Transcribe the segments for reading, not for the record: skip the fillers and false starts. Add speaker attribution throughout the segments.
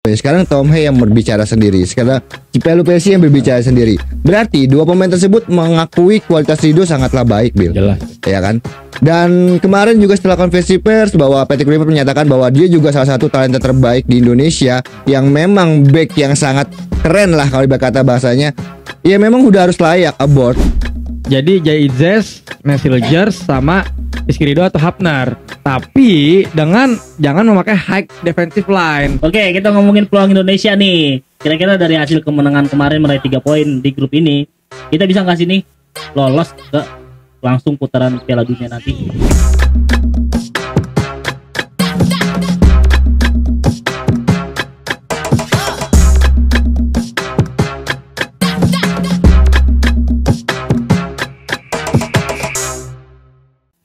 Speaker 1: Sekarang Tom Hei yang berbicara sendiri. Sekarang Cipelu Persi yang berbicara sendiri. Berarti dua pemain tersebut mengakui kualitas Rido sangatlah baik, Bill.
Speaker 2: Jelas.
Speaker 1: Ya kan? Dan kemarin juga setelah konferensi pers bahwa Patrick Kluivert menyatakan bahwa dia juga salah satu talenta terbaik di Indonesia yang memang back yang sangat keren lah kalau berkata bahasanya. Ya memang udah harus layak aboard.
Speaker 2: Jadi Jaizes, Nesilgers sama Rizky Ridho atau Hapner. Tapi dengan jangan memakai high defensive line.
Speaker 3: Oke, kita ngomongin peluang Indonesia nih. Kira-kira dari hasil kemenangan kemarin meraih 3 poin di grup ini, kita bisa nggak sih nih lolos ke langsung putaran Piala Dunia nanti?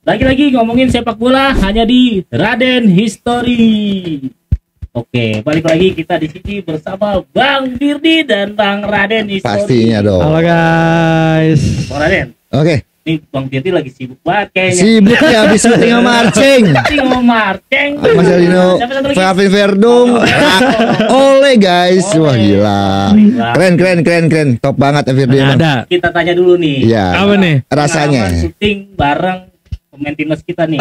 Speaker 3: Lagi-lagi ngomongin sepak bola hanya di Raden History. Oke, balik lagi kita di sini bersama Bang Firdi dan Bang Raden History.
Speaker 1: Pastinya dong.
Speaker 2: Halo guys.
Speaker 3: Bang Raden,
Speaker 1: Oke.
Speaker 3: ini Bang Firdi lagi sibuk banget kayaknya.
Speaker 1: Sibuk ya habis syuting sama Marceng.
Speaker 3: Tinggal marceng.
Speaker 1: Marcelino,
Speaker 3: Siapa satu lagi?
Speaker 1: Favin Verdung, oleh guys, wah gila, keren, top banget Firdi emang.
Speaker 2: Ada.
Speaker 3: Kita tanya dulu nih.
Speaker 1: Iya.
Speaker 2: Apa nih?
Speaker 1: Rasanya.
Speaker 3: Pengalaman syuting bareng pemain timnas kita nih.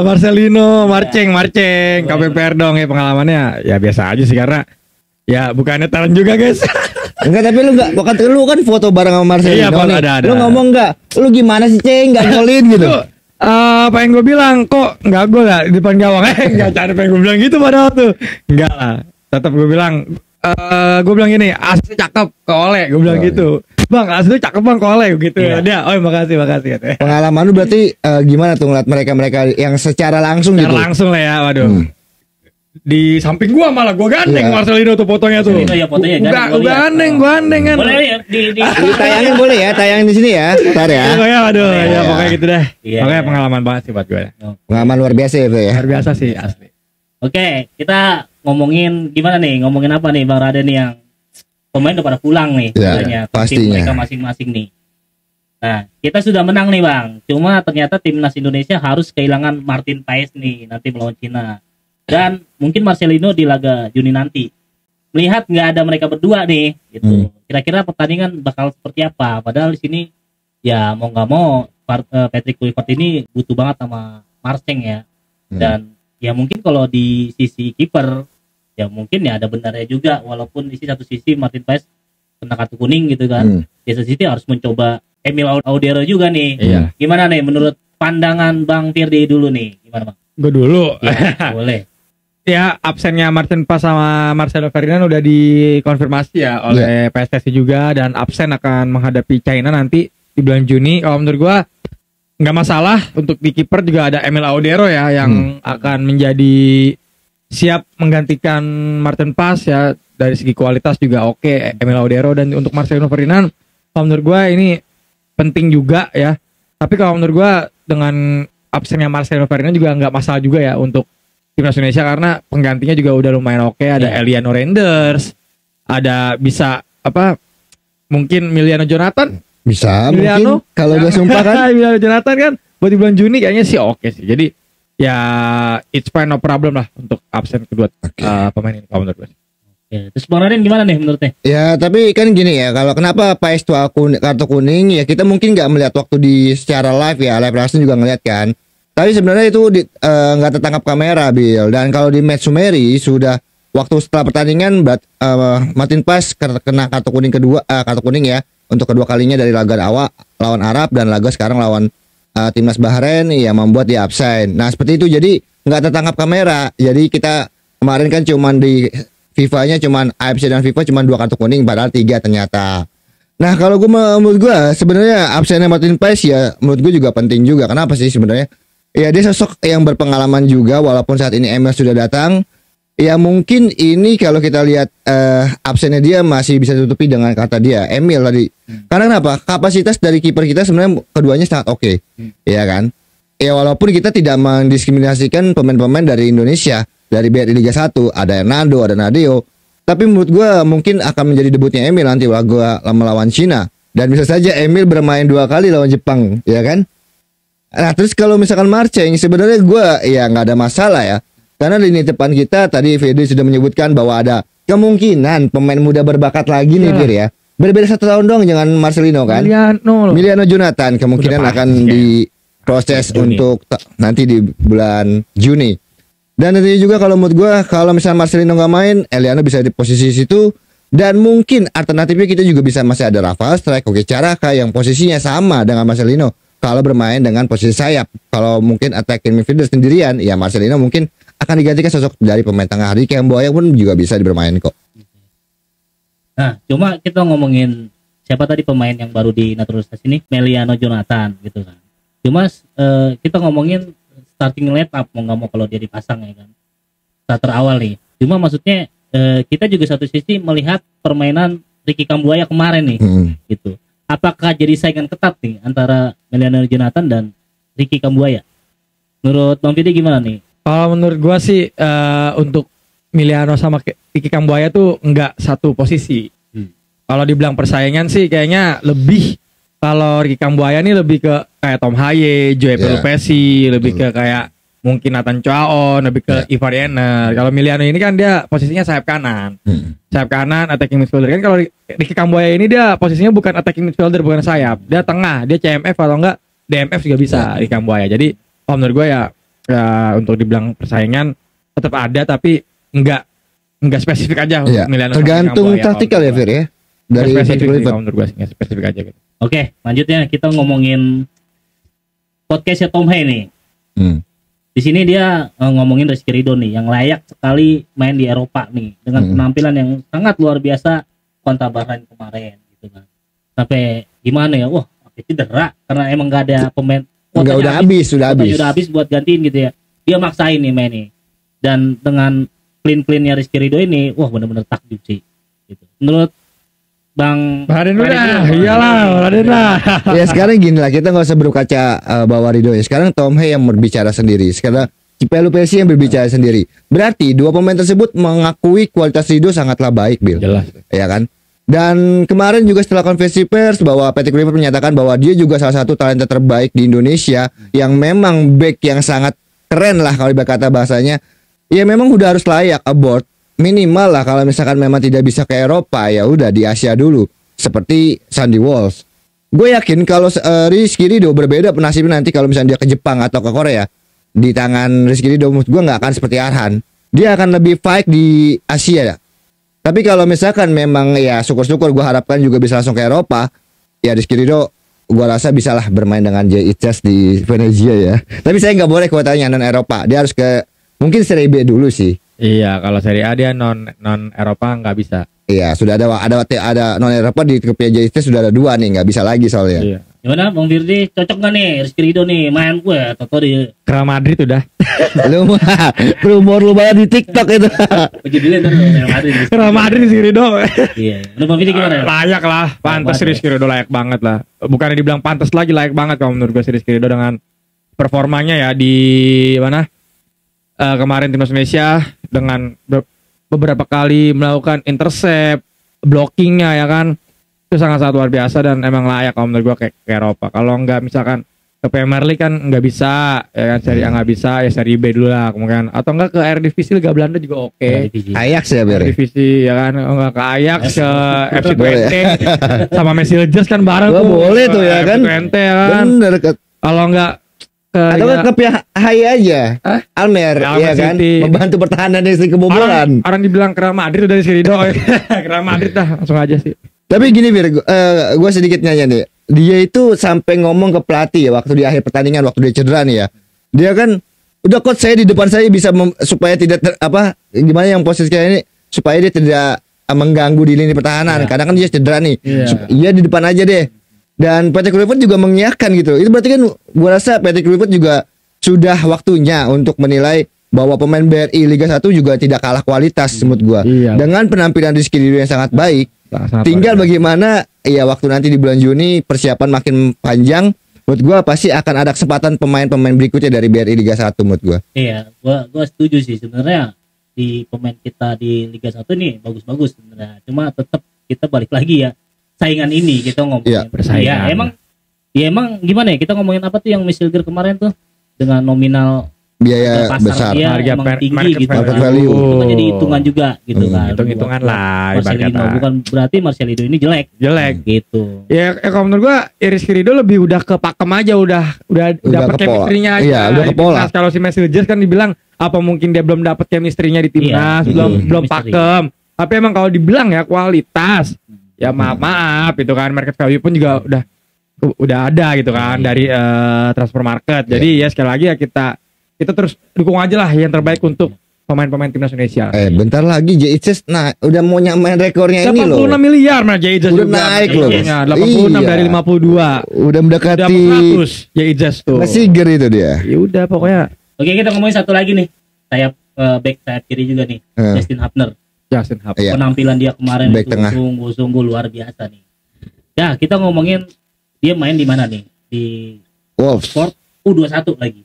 Speaker 2: Marcelino, Marceng, KPPR dong ya pengalamannya. Ya biasa aja sih karena ya bukannya talent juga guys.
Speaker 1: Enggak, tapi lu enggak, bukan lu kan foto bareng sama Marcelino.
Speaker 2: Iya,
Speaker 1: nih.
Speaker 2: ada.
Speaker 1: Lu ngomong enggak? Lu gimana sih, Ceng? Enggak golin gitu.
Speaker 2: Apa yang gue bilang kok nggak gol ya di depan gawang? Nggak cara pengen gue bilang gitu padahal tuh. Enggak lah. Tetap gue bilang gini, asli cakep ke Ole, gue bilang gitu. Bang, asli cakep bang ke Ole gitu.
Speaker 3: Iya.
Speaker 2: Dia, oh makasih.
Speaker 1: Pengalaman lu berarti gimana tuh ngeliat mereka yang secara langsung
Speaker 2: Secara
Speaker 1: gitu?
Speaker 2: langsung lah ya, waduh. Di samping gua malah gua gandeng
Speaker 1: Iya.
Speaker 2: Marcelino tuh fotonya tuh.
Speaker 3: Marcelino ya, fotonya
Speaker 2: Gua gandeng kan.
Speaker 3: Boleh ya di
Speaker 1: Ditayangin boleh ya, tayangin di sini ya. Ntar ya.
Speaker 2: Ya, waduh,
Speaker 1: Iya.
Speaker 2: ya pokoknya gitu deh.
Speaker 3: Iya.
Speaker 2: Pokoknya pengalaman banget sih buat gue.
Speaker 1: Pengalaman luar biasa ya, Bro ya.
Speaker 2: Luar biasa sih asli.
Speaker 3: Oke, kita ngomongin gimana nih? Ngomongin apa nih Bang Raden yang pemain udah pada pulang nih
Speaker 1: Ya,
Speaker 3: sebenarnya ke tim
Speaker 1: pastinya.
Speaker 3: mereka masing-masing nih. Nah, kita sudah menang nih Bang. Cuma ternyata timnas Indonesia harus kehilangan Martin Paes nih nanti melawan Cina. Dan mungkin Marcelino di laga Juni nanti. Melihat nggak ada mereka berdua nih, gitu. Kira-kira pertandingan bakal seperti apa? Padahal di sini ya mau nggak mau Patrick Kluivert ini butuh banget sama Marceng ya. Dan ya mungkin kalau di sisi kiper ya mungkin ya ada benarnya juga, walaupun di satu sisi Martin Paes kena kartu kuning gitu kan. Di satu sisi harus mencoba Emil Audero juga nih.
Speaker 2: Iya.
Speaker 3: Gimana nih menurut pandangan Bang Firdi dulu nih? Gimana Bang?
Speaker 2: Gue dulu.
Speaker 3: Ya, boleh.
Speaker 2: Ya absennya Martin Paes sama Marcelo Ferdinand udah dikonfirmasi ya oleh PSSI juga, dan absen akan menghadapi China nanti di bulan Juni. Kalau menurut gua nggak masalah. Untuk di kiper juga ada Emil Audero ya yang akan menjadi siap menggantikan Martin Paes ya, dari segi kualitas juga oke Emil Audero. Dan untuk Marcelino Ferdinand kalau menurut gua ini penting juga ya. Tapi kalau menurut gua dengan absennya Marcelino Ferdinand juga nggak masalah juga ya untuk timnas Indonesia, karena penggantinya juga udah lumayan oke. Ada Eliano Renders, ada bisa mungkin Miliano Jonathan,
Speaker 1: Bisa mungkin kalau udah sumpah kan.
Speaker 2: Miliano Jonathan kan buat di bulan Juni kayaknya sih oke sih. Jadi ya it's fine, no problem lah untuk absen kedua pemain ini kalau menurut gue.
Speaker 3: Ya, terus Bang Raden gimana nih menurutnya?
Speaker 1: Ya tapi kan gini ya, kalau kenapa Paes tuh kartu kuning ya, kita mungkin nggak melihat waktu di secara live ya, live langsung juga ngeliat kan. Tapi sebenarnya itu nggak tertangkap kamera, Bill. Dan kalau di match Sumeri sudah waktu setelah pertandingan Martin Paes kena kartu kuning kedua, kartu kuning ya untuk kedua kalinya dari laga awal lawan Arab dan laga sekarang lawan timnas Bahrain ya, membuat dia absen. Nah seperti itu, jadi nggak tertangkap kamera. Jadi kita kemarin kan cuman di FIFA-nya cuman AFC dan FIFA cuman 2 kartu kuning, padahal 3 ternyata. Nah kalau menurut gue sebenarnya absennya Martin Paes ya menurut gue juga penting juga. Kenapa sih sebenarnya? Ya dia sosok yang berpengalaman juga, walaupun saat ini Emil sudah datang. Ya mungkin ini kalau kita lihat absennya dia masih bisa tutupi dengan kata dia Emil tadi. Karena kenapa? Kapasitas dari kiper kita sebenarnya keduanya sangat oke. Ya kan? Ya walaupun kita tidak mendiskriminasikan pemain-pemain dari Indonesia, dari BRI Liga 1, ada Hernando, ada Nadeo. Tapi menurut gue mungkin akan menjadi debutnya Emil nanti laga melawan Cina. Dan bisa saja Emil bermain 2 kali lawan Jepang, ya kan? Nah terus kalau misalkan Marceng sebenarnya gue ya nggak ada masalah ya, karena lini depan kita tadi Fede sudah menyebutkan bahwa ada kemungkinan pemain muda berbakat lagi nih Fir ya. Berbeda 1 tahun doang dengan Marcelino kan. Emiliano Jonathan kemungkinan akan diproses untuk nanti di bulan Juni. Dan nanti juga kalau menurut gue, kalau misalnya Marcelino nggak main, Eliano bisa di posisi situ. Dan mungkin alternatifnya kita juga bisa masih ada Rafael Strike, Oke Caraka yang posisinya sama dengan Marcelino. Kalau bermain dengan posisi sayap, kalau mungkin attacking midfielder sendirian, ya Marcelino mungkin akan digantikan sosok dari pemain tengah. Ricky Kambuaya pun juga bisa bermain kok.
Speaker 3: Nah, cuma kita ngomongin siapa tadi pemain yang baru dinaturalisasi ini, Emiliano Jonathan gitu kan. Cuma kita ngomongin starting lineup mau nggak mau kalau dia dipasang ya kan. Starter awal nih. Cuma maksudnya kita juga satu sisi melihat permainan Ricky Kambuaya kemarin nih, gitu. Apakah jadi saingan ketat nih antara Emiliano Jonathan dan Ricky Kambuaya? Menurut Bang Fidi gimana nih?
Speaker 2: Kalau menurut gua sih untuk Emiliano sama Ricky Kambuaya tuh enggak satu posisi. Kalau dibilang persaingan sih kayaknya lebih, kalau Ricky Kambuaya nih lebih ke kayak Tom Haye, Joe Pelupesi, lebih ke kayak mungkin Nathan Choaon, lebih ke Ivar Yener. Kalau Emiliano ini kan dia posisinya sayap kanan. Sayap kanan attacking midfielder. Kan kalau Ricky Kambuaya ini dia posisinya bukan attacking midfielder, bukan sayap. Dia tengah, dia CMF atau enggak DMF juga bisa Ricky Kambuaya. Jadi menurut gue ya untuk dibilang persaingan tetap ada, tapi enggak spesifik aja untuk Emiliano.
Speaker 1: Tergantung taktikal ya Fir ya. Dari
Speaker 2: spesifik menurut gue sih, spesifik aja gitu.
Speaker 3: Oke, lanjutnya kita ngomongin podcastnya Tom Haye nih. Di sini dia ngomongin Rizky Ridho nih yang layak sekali main di Eropa nih dengan penampilan yang sangat luar biasa kontra Bahrain kemarin gitu kan. Sampai gimana ya? Wah, cedera karena emang gak ada pemain.
Speaker 1: Enggak, udah habis
Speaker 3: buat gantiin gitu ya. Dia maksain nih main nih. Dan dengan clean-cleannya Rizky Ridho ini, wah benar-benar takjub sih. Gitu. Menurut Bang
Speaker 2: Raden udah, iyalah Raden lah.
Speaker 1: Ya sekarang gini lah, kita nggak usah berkaca bawah Ridho ya. Sekarang Tom Haye yang berbicara sendiri. Sekarang Pelupesi yang berbicara sendiri. Berarti dua pemain tersebut mengakui kualitas Ridho sangatlah baik, Bill.
Speaker 2: Jelas.
Speaker 1: Ya kan? Dan kemarin juga setelah konferensi pers bahwa Patrick Kluivert menyatakan bahwa dia juga salah satu talenta terbaik di Indonesia yang memang back yang sangat keren lah kalau berkata bahasanya. Ya memang udah harus layak abort. Minimal lah kalau misalkan memang tidak bisa ke Eropa, ya udah di Asia dulu seperti Sandy Walsh. Gue yakin kalau Rizky Ridho berbeda nasibnya nanti kalau misalnya dia ke Jepang atau ke Korea, di tangan Rizky Ridho gue nggak akan seperti Arhan. Dia akan lebih fight di Asia ya. Tapi kalau misalkan memang ya syukur-syukur gue harapkan juga bisa langsung ke Eropa, ya Rizky Ridho gue rasa bisalah bermain dengan JICS di Venezia ya. Tapi saya nggak boleh kuotanya non Eropa, dia harus ke mungkin Serie B dulu sih.
Speaker 2: Iya, kalau Serie A dia non Eropa nggak bisa.
Speaker 1: Iya, sudah ada non Eropa di PJT sudah ada 2 nih, nggak bisa lagi soalnya.
Speaker 2: Iya.
Speaker 3: Gimana Bang Firdi, cocok nggak nih Rizky Ridho nih main gue atau di
Speaker 2: Real Madrid udah.
Speaker 1: Lu rumor lu banget di TikTok itu.
Speaker 3: judulnya tuh Real Madrid.
Speaker 2: Real Madrid Rizky Ridho.
Speaker 3: Iya. Lu Bang Firdi gimana?
Speaker 2: Layak lah, pantas Rizky Ridho layak banget lah. Bukannya dibilang pantas lagi, layak banget kalau menurut gue Rizky Ridho dengan performanya ya di mana? Kemarin timnas Indonesia dengan beberapa kali melakukan intercept, blockingnya ya kan, itu sangat luar biasa dan emang layak kalau menurut gua ke Eropa. Kalau nggak misalkan ke Premier League kan nggak bisa, ya kan Serie A nggak bisa, ya Serie B dulu lah kemungkinan. Atau enggak ke Eredivisie Liga Belanda juga oke.
Speaker 1: Ajax ya Ber.
Speaker 2: Eredivisie ya kan, enggak ke Ajax, ke FC Twente sama Messi Lejes kan bareng tuh.
Speaker 1: Boleh tuh ya kan.
Speaker 2: Twente ya kan.
Speaker 1: Bener.
Speaker 2: Kalau enggak
Speaker 1: atau ke pihak Haye aja, Almer ya kan, membantu pertahanan dari kebobolan.
Speaker 2: Orang dibilang ke Real Madrid dari Rizky Ridho, ke Real Madrid dah langsung aja sih.
Speaker 1: Tapi gini Bir, gue sedikit nanya nih, dia itu sampai ngomong ke pelatih ya waktu di akhir pertandingan waktu dia cedera nih ya, dia kan udah coach saya di depan saya bisa supaya tidak gimana yang posisi kayak ini supaya dia tidak mengganggu di lini pertahanan. Kadang kan dia cedera nih, dia di depan aja deh. Dan Patrick Kluivert juga mengiyakan gitu. Itu berarti kan gue rasa Patrick Kluivert juga sudah waktunya untuk menilai bahwa pemain BRI Liga 1 juga tidak kalah kualitas menurut gue. Iya. Dengan penampilan Rizky Ridho yang sangat baik. Tinggal bagaimana ya waktu nanti di bulan Juni persiapan makin panjang. Menurut gue pasti akan ada kesempatan pemain-pemain berikutnya dari BRI Liga 1 menurut gue.
Speaker 3: Iya, gue setuju sih sebenarnya di pemain kita di Liga 1 nih bagus-bagus sebenarnya. Cuma tetap kita balik lagi ya. Saingan ini kita ngomongin
Speaker 2: persaingan.
Speaker 3: Ya emang gimana ya kita ngomongin apa tuh yang Midfielder kemarin tuh dengan nominal
Speaker 1: biaya
Speaker 3: pasar
Speaker 1: besar.
Speaker 3: dia
Speaker 2: Harga
Speaker 3: emang tinggi
Speaker 2: market
Speaker 3: gitu.
Speaker 1: value.
Speaker 3: kan. Itu kan jadi hitungan juga gitu kan.
Speaker 2: Hitung-hitungan
Speaker 3: Buat
Speaker 2: lah
Speaker 3: Marcelino
Speaker 2: ibarat
Speaker 3: bukan berarti Marcelino ini jelek
Speaker 2: jelek.
Speaker 3: gitu.
Speaker 2: Ya kalau menurut gua Rizky Ridho lebih udah ke pakem aja, udah dapet
Speaker 1: ke pola.
Speaker 2: chemistry-nya aja.
Speaker 1: Iya, udah
Speaker 2: Di
Speaker 1: ke pola.
Speaker 2: timnas. Kalau si Messi Ledger kan dibilang apa mungkin dia belum dapet chemistry-nya di timnas,
Speaker 3: Iya,
Speaker 2: belum
Speaker 3: chemistry.
Speaker 2: pakem. Tapi emang kalau dibilang ya kualitas, ya maaf itu kan market value pun juga udah ada gitu kan dari transfer market. Jadi ya sekali lagi ya kita terus dukung aja lah yang terbaik untuk pemain-pemain timnas Indonesia.
Speaker 1: Bentar lagi JICS udah mau nyamain rekornya ini loh.
Speaker 2: 86 miliar mana Jay
Speaker 1: Udah naik loh.
Speaker 2: 86
Speaker 1: Iya.
Speaker 2: dari 52.
Speaker 1: Udah mendekati
Speaker 2: Udah 100 Jay tuh.
Speaker 1: Mesiger itu dia.
Speaker 2: Ya udah pokoknya
Speaker 3: Oke, kita ngomongin satu lagi nih. Sayap back sayap kiri juga nih. Justin Hapner.
Speaker 2: Justin Hub.
Speaker 1: Iya.
Speaker 3: Penampilan dia kemarin
Speaker 1: Back
Speaker 3: itu
Speaker 1: tengah.
Speaker 3: sungguh luar biasa nih. Ya, kita ngomongin dia main di mana nih? Di
Speaker 1: Wolves.
Speaker 3: Sport U21 lagi.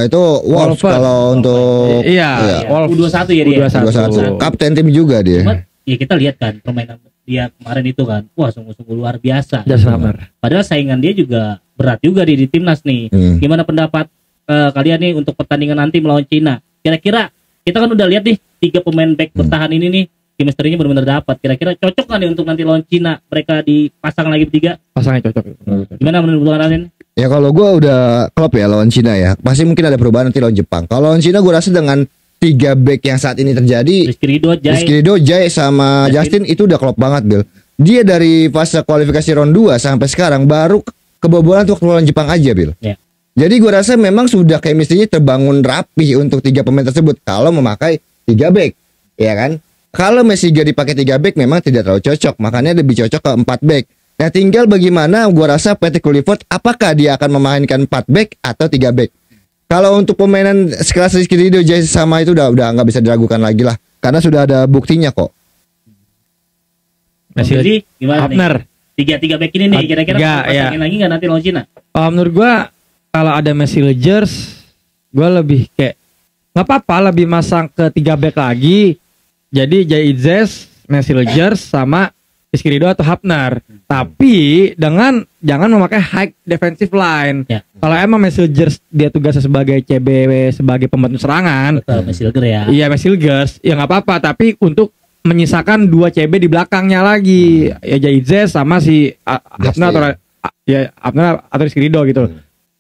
Speaker 1: Itu Wolves
Speaker 2: Wolves.
Speaker 1: kalau untuk
Speaker 2: Iya, Wolves.
Speaker 3: U21 ya dia.
Speaker 2: U21.
Speaker 1: kapten tim juga dia.
Speaker 3: Cuma ya kita lihat kan permainan dia kemarin itu kan. Wah, sungguh luar biasa.
Speaker 2: Justin Hubner.
Speaker 3: Padahal saingan dia juga berat juga di timnas nih. Gimana pendapat kalian nih untuk pertandingan nanti melawan Cina? Kira-kira kita kan udah lihat nih 3 pemain back bertahan ini nih chemistry-nya benar-benar dapat. Kira-kira cocok kan nih untuk nanti lawan Cina? Mereka dipasang lagi bertiga.
Speaker 2: Pasangnya cocok.
Speaker 3: Gimana menurut kalian?
Speaker 1: Ya kalau gue udah klop ya lawan Cina ya. Pasti mungkin ada perubahan nanti lawan Jepang. Kalau lawan Cina gue rasa dengan 3 back yang saat ini terjadi,
Speaker 3: Rizky
Speaker 1: Ridho,
Speaker 3: Ridho,
Speaker 1: Jai sama Justin itu udah klop banget, Bill. Dia dari fase kualifikasi round 2 sampai sekarang baru kebobolan waktu lawan Jepang aja, Bill.
Speaker 3: Ya.
Speaker 1: Jadi gue rasa memang sudah chemistry-nya terbangun rapih untuk 3 pemain tersebut kalau memakai 3 back, ya kan? Kalau Messi dipakai 3 back memang tidak terlalu cocok, makanya lebih cocok ke 4 back. Nah tinggal bagaimana gua rasa Patrick Kluivert apakah dia akan memainkan 4 back atau 3 back. Kalau untuk pemainan sekelas Rizky Ridho sama itu udah nggak bisa diragukan lagi lah karena sudah ada buktinya kok.
Speaker 3: Jadi gimana
Speaker 2: Hubner.
Speaker 3: nih? 3 back ini nih kira-kira pasangin lagi nggak nanti lawan Cina?
Speaker 2: Menurut gua kalau ada Messi Legers, gua lebih kayak nggak apa-apa lebih masang ke 3 back lagi. Jadi Jay Messi Legers sama Rizky Ridho atau Hubner, tapi dengan jangan memakai high defensive line.
Speaker 3: Ya.
Speaker 2: Kalau emang Messi Legers dia tugasnya sebagai CB sebagai pembantu serangan,
Speaker 3: Betul, Messi Leger ya.
Speaker 2: iya Messi Legers ya nggak apa-apa, tapi untuk menyisakan 2 CB di belakangnya lagi, ya Jay sama si Hubner atau Hubner atau Rizky Ridho gitu.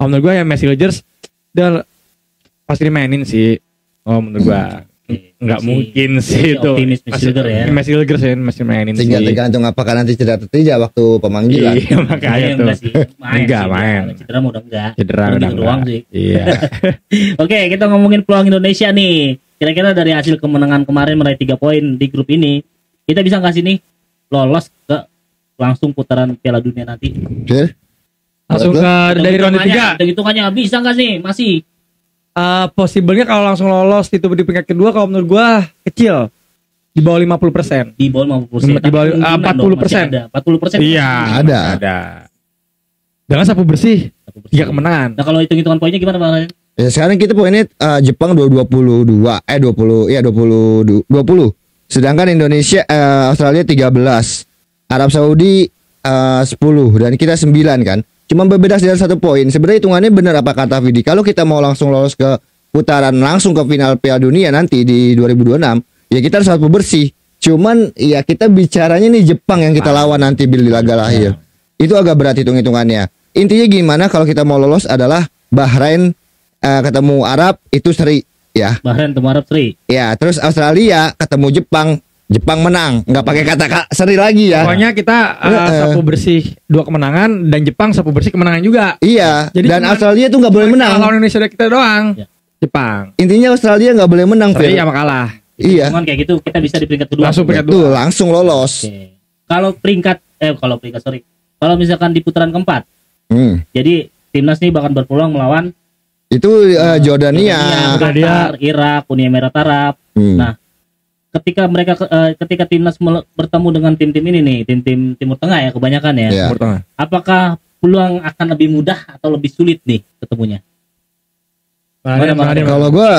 Speaker 2: Menurut gue ya Messi Legers dan pasti dimainin sih. Menurut gue nggak mungkin sih itu.
Speaker 3: Optimis Messi Leger ya.
Speaker 2: Messi Leger sih masih mainin sih.
Speaker 1: Tinggal tergantung apakah nanti cedera atau tidak waktu pemanggilan.
Speaker 2: Iya makanya tuh.
Speaker 3: Enggak sih.
Speaker 2: Enggak, main.
Speaker 3: Cedera mau udah enggak.
Speaker 2: Cedera
Speaker 3: Udah
Speaker 2: udah
Speaker 3: gitu doang
Speaker 2: enggak.
Speaker 3: sih.
Speaker 2: Iya.
Speaker 3: Oke, kita ngomongin peluang Indonesia nih. Kira-kira dari hasil kemenangan kemarin meraih 3 poin di grup ini, kita bisa nggak sih nih lolos ke langsung putaran Piala Dunia nanti?
Speaker 1: Fir?
Speaker 2: Langsung ke dari ronde 3.
Speaker 3: Hitungannya bisa nggak sih? Masih.
Speaker 2: Possible-nya kalau langsung lolos itu di peringkat kedua kalau menurut gua kecil. Di bawah 50%.
Speaker 3: Di bawah 50%.
Speaker 2: Di bawah 40%.
Speaker 3: 40%.
Speaker 2: Iya,
Speaker 1: Ada.
Speaker 2: Dengan sapu bersih 3 kemenangan.
Speaker 3: Nah, kalau hitung-hitungan poinnya gimana Bang Ryan?
Speaker 1: Ya sekarang kita poinnya Jepang 20. Sedangkan Indonesia Australia 13. Arab Saudi 10 dan kita 9 kan. Cuma berbeda dari 1 poin. Sebenarnya hitungannya benar apa kata Vidi. Kalau kita mau langsung lolos ke putaran langsung ke final Piala Dunia nanti di 2026, ya kita harus sapu bersih. Cuman ya kita bicaranya nih Jepang yang kita lawan nanti di laga lahir. Itu agak berat hitung-hitungannya. Intinya gimana kalau kita mau lolos adalah Bahrain ketemu Arab itu seri ya.
Speaker 3: Bahrain ketemu Arab seri.
Speaker 1: Ya, terus Australia ketemu Jepang menang, nggak pakai kata seri lagi ya.
Speaker 2: Pokoknya kita sapu bersih 2 kemenangan dan Jepang sapu bersih kemenangan juga.
Speaker 1: Iya.
Speaker 2: Jadi
Speaker 1: dan
Speaker 2: cuman-
Speaker 1: Australia tuh nggak boleh menang.
Speaker 2: Kalau Indonesia kita doang.
Speaker 3: Ya.
Speaker 2: Jepang.
Speaker 1: Intinya Australia nggak boleh menang,
Speaker 2: Seri
Speaker 1: Fir.
Speaker 2: sama kalah.
Speaker 1: Iya.
Speaker 3: Cuman kayak gitu kita bisa di peringkat kedua.
Speaker 2: Langsung peringkat
Speaker 1: Tuh,
Speaker 2: 2.
Speaker 1: langsung lolos.
Speaker 3: Oke. Kalau misalkan di putaran keempat, jadi timnas ini bakal berpeluang melawan
Speaker 1: Itu Jordania.
Speaker 3: Qatar, Irak, Uni Emirat Arab. Nah, ketika timnas bertemu dengan tim-tim ini nih, tim-tim Timur Tengah ya kebanyakan ya.
Speaker 1: Ya.
Speaker 3: Apakah peluang akan lebih mudah atau lebih sulit nih ketemunya?
Speaker 1: Kalau gue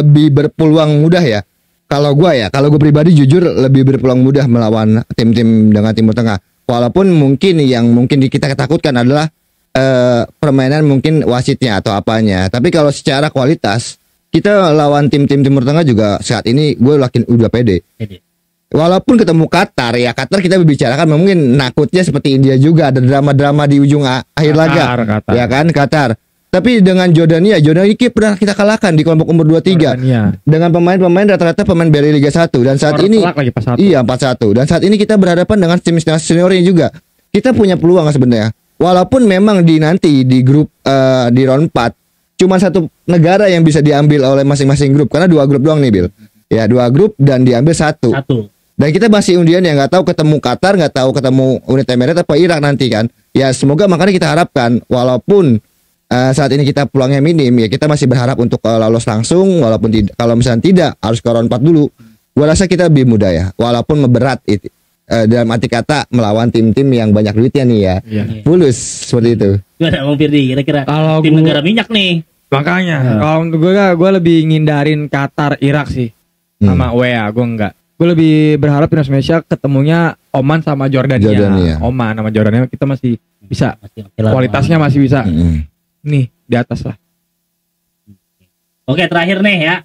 Speaker 1: lebih berpeluang mudah ya. Kalau gue pribadi jujur lebih berpeluang mudah melawan tim-tim dengan Timur Tengah. Walaupun mungkin yang kita takutkan adalah permainan mungkin wasitnya atau apanya. Tapi kalau secara kualitas kita lawan tim-tim Timur Tengah juga saat ini gue yakin udah pede.
Speaker 3: Jadi,
Speaker 1: Walaupun ketemu Qatar ya, Qatar kita bicarakan mungkin nakutnya seperti India juga, ada drama-drama di ujung akhir laga.
Speaker 2: Qatar.
Speaker 1: Ya kan Qatar. Tapi dengan Jordania pernah kita kalahkan di kelompok umur 23
Speaker 2: Jordania.
Speaker 1: dengan pemain-pemain rata-rata pemain dari Liga 1 dan saat ini
Speaker 2: Telak lagi pas satu.
Speaker 1: iya 4-1 dan saat ini kita berhadapan dengan tim seniornya juga. Kita punya peluang sebenarnya. Walaupun memang nanti di grup di round 4 cuma satu negara yang bisa diambil oleh masing-masing grup karena 2 grup doang nih Bil. Ya 2 grup dan diambil satu. Dan kita masih undian yang nggak tahu ketemu Qatar, nggak tahu ketemu Uni Emirat apa Irak nanti kan. Ya semoga makanya kita harapkan walaupun saat ini kita peluangnya minim ya kita masih berharap untuk lolos langsung walaupun kalau misalnya tidak harus ke round 4 dulu. Gua rasa kita lebih mudah ya walaupun berat itu dalam arti kata melawan tim-tim yang banyak duitnya nih ya. Fulus seperti itu.
Speaker 3: Gimana Bang Firdi kira-kira
Speaker 2: Kalau
Speaker 3: tim negara minyak nih?
Speaker 2: Makanya kalau untuk gue lebih ngindarin Qatar Irak sih sama WA gue enggak. Gue lebih berharap timnas Indonesia ketemunya Oman sama Jordania. Oman sama Jordania kita masih bisa. Kualitasnya masih bisa. Nih di atas lah.
Speaker 3: Oke terakhir nih ya.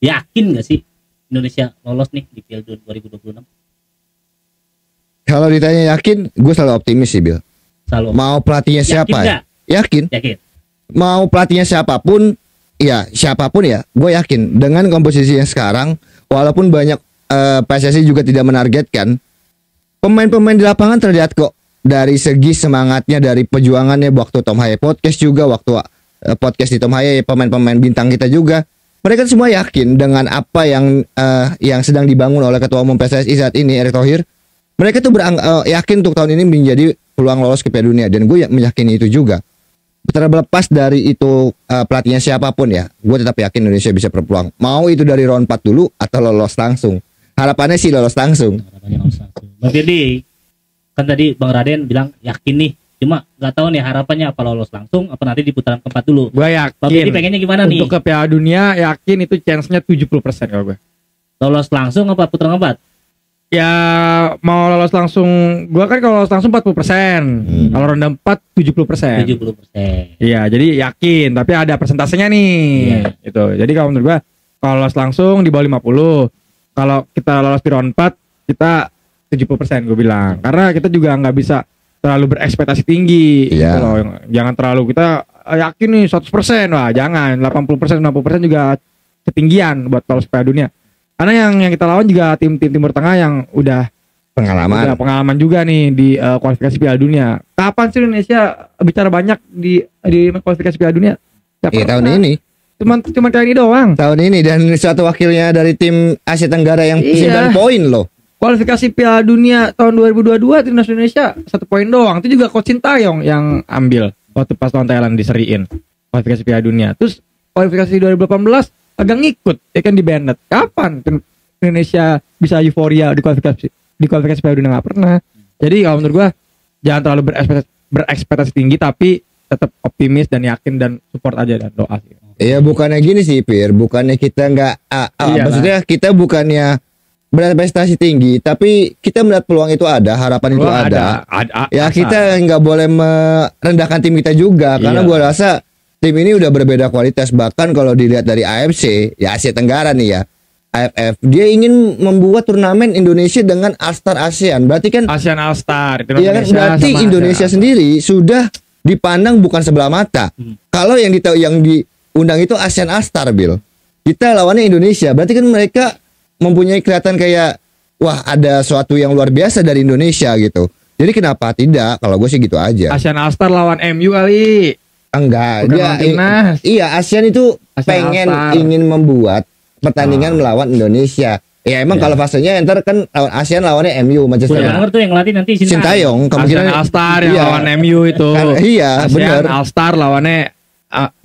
Speaker 3: Yakin gak sih Indonesia lolos nih di Piala Dunia 2026?
Speaker 1: Kalau ditanya yakin, gue selalu optimis sih Bil.
Speaker 3: Selalu.
Speaker 1: Mau pelatihnya siapa?
Speaker 3: Yakin.
Speaker 1: Mau pelatihnya siapapun, ya siapapun ya, gue yakin dengan komposisi yang sekarang, walaupun banyak PSSI juga tidak menargetkan, pemain-pemain di lapangan terlihat kok dari segi semangatnya, dari perjuangannya waktu Tom Haye podcast juga, waktu podcast di Tom Haye pemain-pemain bintang kita juga, mereka semua yakin dengan apa yang sedang dibangun oleh Ketua Umum PSSI saat ini Erick Thohir. Mereka tuh yakin untuk tahun ini menjadi peluang lolos ke Piala Dunia dan gue meyakini itu juga. Terlepas dari itu pelatihnya siapapun ya, gue tetap yakin Indonesia bisa berpeluang. Mau itu dari round 4 dulu atau lolos langsung. Harapannya sih lolos langsung.
Speaker 3: Bang Firdi, kan tadi Bang Raden bilang yakin nih, cuma nggak tahu nih harapannya apa lolos langsung apa nanti di putaran keempat dulu.
Speaker 2: Gue yakin.
Speaker 3: Bang Firdi pengennya gimana nih?
Speaker 2: Untuk ke Piala Dunia yakin itu chance-nya 70% kalau gue.
Speaker 3: Lolos langsung apa putaran keempat?
Speaker 2: Ya mau lolos langsung, gue kan kalau lolos langsung 40%, kalau ronde 4 70%.
Speaker 3: 70%.
Speaker 2: Iya, jadi yakin, tapi ada persentasenya nih. Itu. Jadi kalau menurut gue kalau lolos langsung di bawah 50. Kalau kita lolos di round 4 kita 70% gue bilang. Karena kita juga nggak bisa terlalu berekspektasi tinggi gitu loh. Jangan terlalu kita yakin nih 100% lah, jangan 80% 90% juga ketinggian buat lolos Piala Dunia. Karena yang kita lawan juga tim-tim Timur Tengah yang udah pengalaman juga nih di kualifikasi Piala Dunia. Kapan sih Indonesia bicara banyak di kualifikasi Piala Dunia?
Speaker 1: Tahun ini.
Speaker 2: Cuma kali ini doang.
Speaker 1: Tahun ini dan satu wakilnya dari tim Asia Tenggara yang 9 poin loh.
Speaker 2: Kualifikasi Piala Dunia tahun 2022 timnas Indonesia 1 poin doang. Itu juga Coach Sintayong yang ambil waktu pas lawan Thailand diseriin kualifikasi Piala Dunia. Terus kualifikasi 2018 agak ngikut ya kan di Bennett. Kapan Indonesia bisa euforia di kualifikasi Piala Dunia? Nggak pernah. Jadi kalau menurut gua jangan terlalu berekspektasi tinggi tapi tetap optimis dan yakin dan support aja dan doa sih.
Speaker 1: Iya bukannya gini sih Pir, bukannya kita nggak maksudnya kita bukannya berprestasi tinggi, tapi kita melihat peluang itu ada, harapan itu ada. Ya kita nggak boleh merendahkan tim kita juga, karena gua rasa tim ini udah berbeda kualitas. Bahkan kalau dilihat dari AFC, ya Asia Tenggara nih ya, AFF, dia ingin membuat turnamen Indonesia dengan All-Star ASEAN. Berarti kan
Speaker 2: ASEAN All-Star.
Speaker 1: Iya kan, berarti Indonesia sendiri sudah dipandang bukan sebelah mata. Kalau yang diundang itu ASEAN All-Star, Bill. Kita lawannya Indonesia, berarti kan mereka mempunyai kelihatan kayak wah ada suatu yang luar biasa dari Indonesia gitu. Jadi kenapa tidak? Kalau gue sih gitu aja.
Speaker 2: ASEAN All-Star lawan MU kali.
Speaker 1: Enggak, iya ASEAN itu ingin membuat pertandingan melawan Indonesia. Ya emang kalau fasenya ntar kan lawan ASEAN lawannya MU Manchester.
Speaker 3: Udah tuh yang ngelatih nanti
Speaker 1: Sintayong.
Speaker 2: Kemungkinan All-Star yang lawan MU itu.
Speaker 1: Iya, benar.
Speaker 2: All-Star lawannya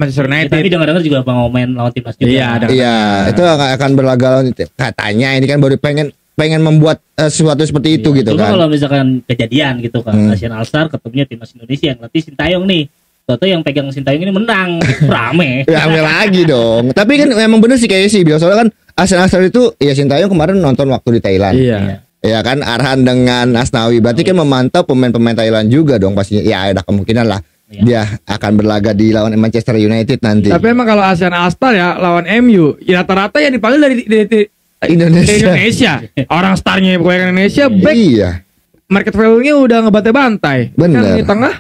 Speaker 2: Manchester United.
Speaker 3: Tapi dengar-dengar juga Bang Omen lawan timnas juga.
Speaker 1: Iya, itu akan berlaga lawan katanya ini kan baru pengen membuat sesuatu seperti itu gitu kan.
Speaker 3: Kalau misalkan kejadian gitu kan ASEAN All-Star ketemunya timnas Indonesia yang latih Sintayong nih. Toto yang pegang Sintayong ini menang, rame.
Speaker 1: Rame lagi dong. Tapi kan memang bener sih kayaknya sih. Soalnya kan ASEAN All-Star itu ya Sintayong kemarin nonton waktu di Thailand.
Speaker 2: Iya.
Speaker 1: Ya kan Arhan dengan Asnawi. Berarti kan memantau pemain-pemain Thailand juga dong pastinya. Ya ada kemungkinan lah.
Speaker 3: Ya.
Speaker 1: Dia akan berlaga di lawan Manchester United nanti.
Speaker 2: Tapi emang kalau ASEAN All-Star ya lawan MU, ya rata-rata yang dipanggil dari
Speaker 1: Indonesia.
Speaker 2: Indonesia. Orang starnya pemain Indonesia, back
Speaker 1: Iya.
Speaker 2: market value-nya udah ngebantai-bantai.
Speaker 1: Bener.
Speaker 2: Kan di tengah,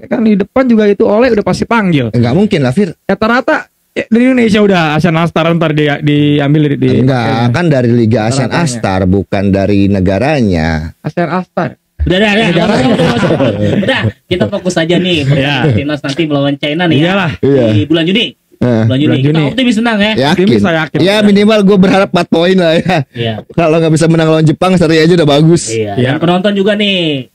Speaker 2: kan di depan juga itu Oleh udah pasti panggil.
Speaker 1: Enggak mungkin lah, Fir.
Speaker 2: Rata-rata dari Indonesia udah ASEAN All-Star ntar diambil di
Speaker 1: Enggak, kan dari Liga ASEAN
Speaker 2: Rata-ratanya.
Speaker 1: All-Star bukan dari negaranya.
Speaker 2: ASEAN All-Star.
Speaker 3: Udah, udah, kita fokus aja nih.
Speaker 2: Ya.
Speaker 3: Timnas nanti melawan China nih
Speaker 2: Iyalah.
Speaker 3: ya. Di bulan Juni. Bulan Juni.
Speaker 2: Bulan
Speaker 3: Kita
Speaker 2: Juni.
Speaker 3: optimis menang ya.
Speaker 1: Yakin.
Speaker 2: Tim saya yakin.
Speaker 1: Ya minimal gue berharap 4 poin lah ya.
Speaker 3: Iya.
Speaker 1: Kalau nggak bisa menang lawan Jepang, seri aja udah bagus.
Speaker 3: Iya.
Speaker 2: Iya.
Speaker 3: Dan penonton juga nih.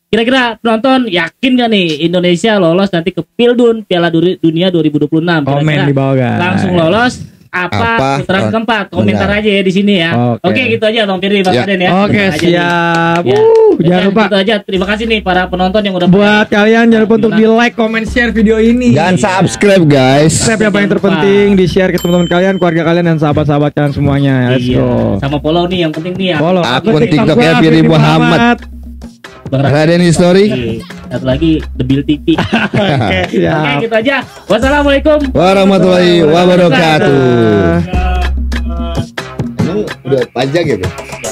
Speaker 3: Kira-kira penonton yakin gak nih Indonesia lolos nanti ke Pildun Piala Dunia 2026?
Speaker 2: Komen
Speaker 3: Kira-kira
Speaker 2: di bawah, guys.
Speaker 3: langsung lolos
Speaker 1: Apa?
Speaker 3: putaran keempat? Komentar
Speaker 1: Benar.
Speaker 3: aja ya di sini ya.
Speaker 2: Oke.
Speaker 3: Oke, gitu aja Bang Firly, Bang
Speaker 1: Ya.
Speaker 3: Aden ya.
Speaker 2: Oke,
Speaker 3: Gitu aja nih.
Speaker 2: siap.
Speaker 3: Ya.
Speaker 2: Jangan
Speaker 3: Dan
Speaker 2: lupa
Speaker 3: gitu aja. Terima kasih nih para penonton yang udah
Speaker 2: buat kalian jangan lupa untuk
Speaker 3: Gimana?
Speaker 2: di like, comment, share video ini.
Speaker 1: Dan subscribe guys.
Speaker 2: Subscribe yang paling
Speaker 3: Jangan lupa.
Speaker 2: terpenting, di share ke teman-teman kalian, keluarga kalian dan sahabat-sahabat kalian semuanya. Let's
Speaker 3: Iya.
Speaker 2: go.
Speaker 3: Sama follow nih yang penting nih ya.
Speaker 2: Follow
Speaker 1: Akun
Speaker 2: TikTok
Speaker 1: TikToknya
Speaker 2: gua,
Speaker 1: Firly Muhammad.
Speaker 3: Bang
Speaker 1: Raden History.
Speaker 3: Satu lagi The Bill TV.
Speaker 2: Oke,
Speaker 3: Oke,
Speaker 2: siap.
Speaker 3: gitu aja. Wassalamualaikum
Speaker 1: Warahmatullahi wabarakatuh.
Speaker 2: Dadah.
Speaker 1: Emang udah panjang ya, Bro?
Speaker 3: Ya.